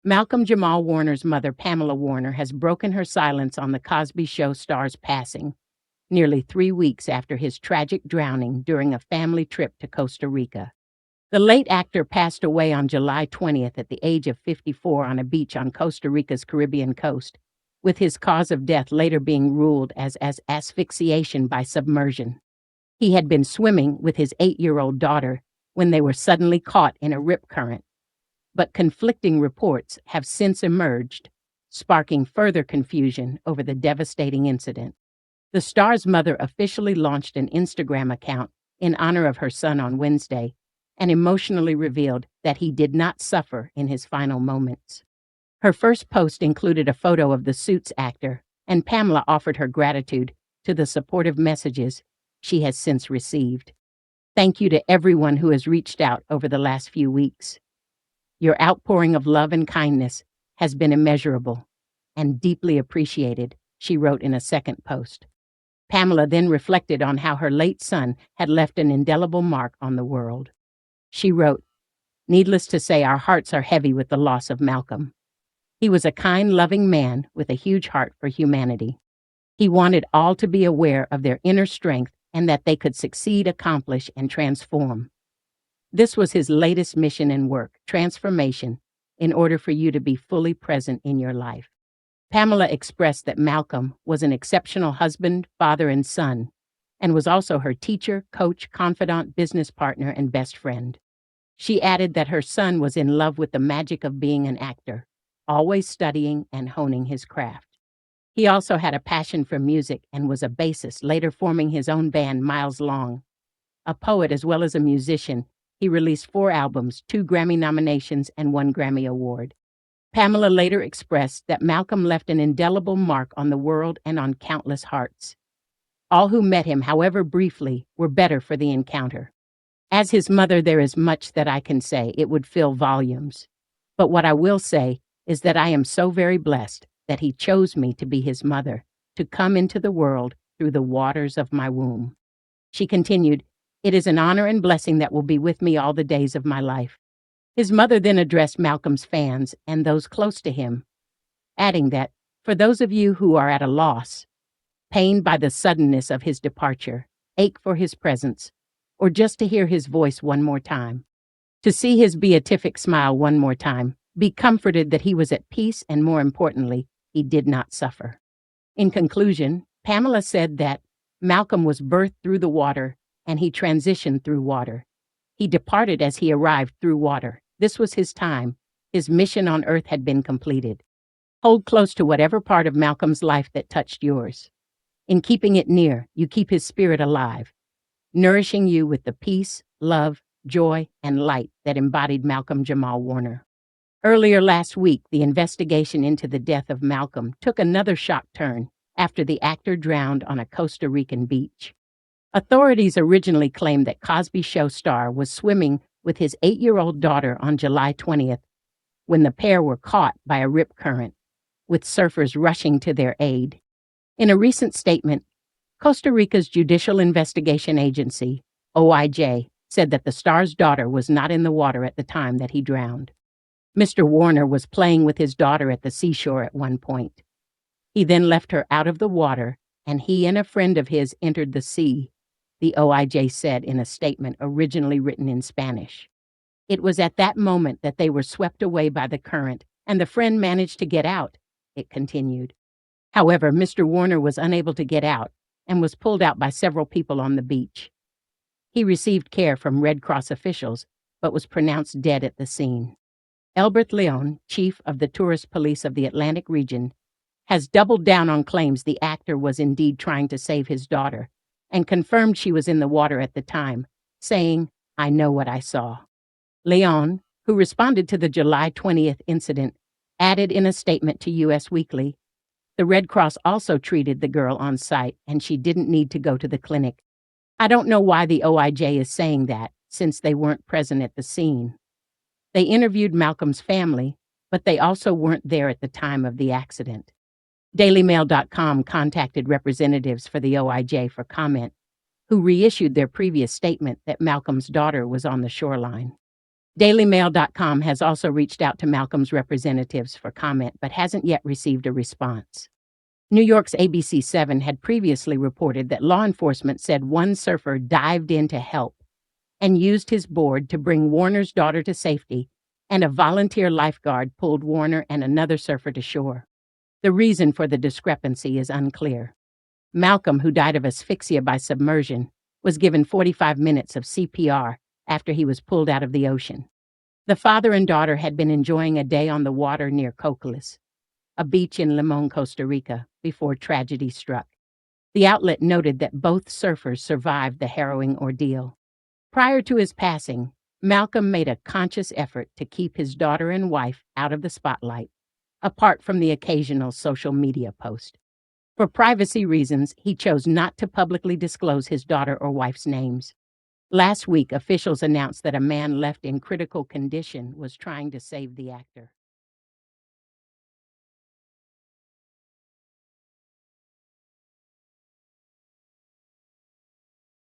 Malcolm-Jamal Warner's mother, Pamela Warner, has broken her silence on the Cosby Show star's passing, nearly 3 weeks after his tragic drowning during a family trip to Costa Rica. The late actor passed away on July 20th at the age of 54 on a beach on Costa Rica's Caribbean coast, with his cause of death later being ruled as asphyxiation by submersion. He had been swimming with his 8-year-old daughter when they were suddenly caught in a rip current. But conflicting reports have since emerged, sparking further confusion over the devastating incident. The star's mother officially launched an Instagram account in honor of her son on Wednesday and emotionally revealed that he did not suffer in his final moments. Her first post included a photo of the Suits actor, and Pamela offered her gratitude to the supportive messages she has since received. Thank you to everyone who has reached out over the last few weeks. Your outpouring of love and kindness has been immeasurable and deeply appreciated, she wrote in a second post. Pamela then reflected on how her late son had left an indelible mark on the world. She wrote, "Needless to say, our hearts are heavy with the loss of Malcolm. He was a kind, loving man with a huge heart for humanity. He wanted all to be aware of their inner strength and that they could succeed, accomplish, and transform. This was his latest mission and work, transformation, in order for you to be fully present in your life." Pamela expressed that Malcolm was an exceptional husband, father, and son, and was also her teacher, coach, confidant, business partner, and best friend. She added that her son was in love with the magic of being an actor, always studying and honing his craft. He also had a passion for music and was a bassist, later forming his own band, Miles Long. A poet as well as a musician, he released 4 albums, 2 Grammy nominations, and 1 Grammy Award. Pamela later expressed that Malcolm left an indelible mark on the world and on countless hearts. All who met him, however briefly, were better for the encounter. As his mother, there is much that I can say. It would fill volumes. But what I will say is that I am so very blessed that he chose me to be his mother, to come into the world through the waters of my womb. She continued, "It is an honor and blessing that will be with me all the days of my life." His mother then addressed Malcolm's fans and those close to him, adding that, "For those of you who are at a loss, pained by the suddenness of his departure, ache for his presence, or just to hear his voice one more time, to see his beatific smile one more time, be comforted that he was at peace and, more importantly, he did not suffer." In conclusion, Pamela said that Malcolm was birthed through the water and he transitioned through water. He departed as he arrived through water. This was his time. His mission on earth had been completed. Hold close to whatever part of Malcolm's life that touched yours. In keeping it near, you keep his spirit alive, nourishing you with the peace, love, joy, and light that embodied Malcolm-Jamal Warner. Earlier last week, the investigation into the death of Malcolm took another shock turn after the actor drowned on a Costa Rican beach. Authorities originally claimed that Cosby Show star was swimming with his 8-year-old daughter on July 20th when the pair were caught by a rip current, with surfers rushing to their aid. In a recent statement, Costa Rica's Judicial Investigation Agency, OIJ, said that the star's daughter was not in the water at the time that he drowned. Mr. Warner was playing with his daughter at the seashore at one point. He then left her out of the water, and he and a friend of his entered the sea, the OIJ said in a statement originally written in Spanish. It was at that moment that they were swept away by the current, and the friend managed to get out, it continued. However, Mr. Warner was unable to get out and was pulled out by several people on the beach. He received care from Red Cross officials, but was pronounced dead at the scene. Elbert Leon, chief of the tourist police of the Atlantic region, has doubled down on claims the actor was indeed trying to save his daughter and confirmed she was in the water at the time, saying, "I know what I saw." Leon, who responded to the July 20th incident, added in a statement to U.S. Weekly, "The Red Cross also treated the girl on site and she didn't need to go to the clinic. I don't know why the OIJ is saying that, since they weren't present at the scene. They interviewed Malcolm's family, but they also weren't there at the time of the accident." DailyMail.com contacted representatives for the OIJ for comment, who reissued their previous statement that Malcolm's daughter was on the shoreline. DailyMail.com has also reached out to Malcolm's representatives for comment but hasn't yet received a response. New York's ABC7 had previously reported that law enforcement said one surfer dived in to help and used his board to bring Warner's daughter to safety, and a volunteer lifeguard pulled Warner and another surfer to shore. The reason for the discrepancy is unclear. Malcolm, who died of asphyxia by submersion, was given 45 minutes of CPR after he was pulled out of the ocean. The father and daughter had been enjoying a day on the water near Cocales, a beach in Limon, Costa Rica, before tragedy struck. The outlet noted that both surfers survived the harrowing ordeal. Prior to his passing, Malcolm made a conscious effort to keep his daughter and wife out of the spotlight, apart from the occasional social media post. For privacy reasons, he chose not to publicly disclose his daughter or wife's names. Last week, officials announced that a man left in critical condition was trying to save the actor.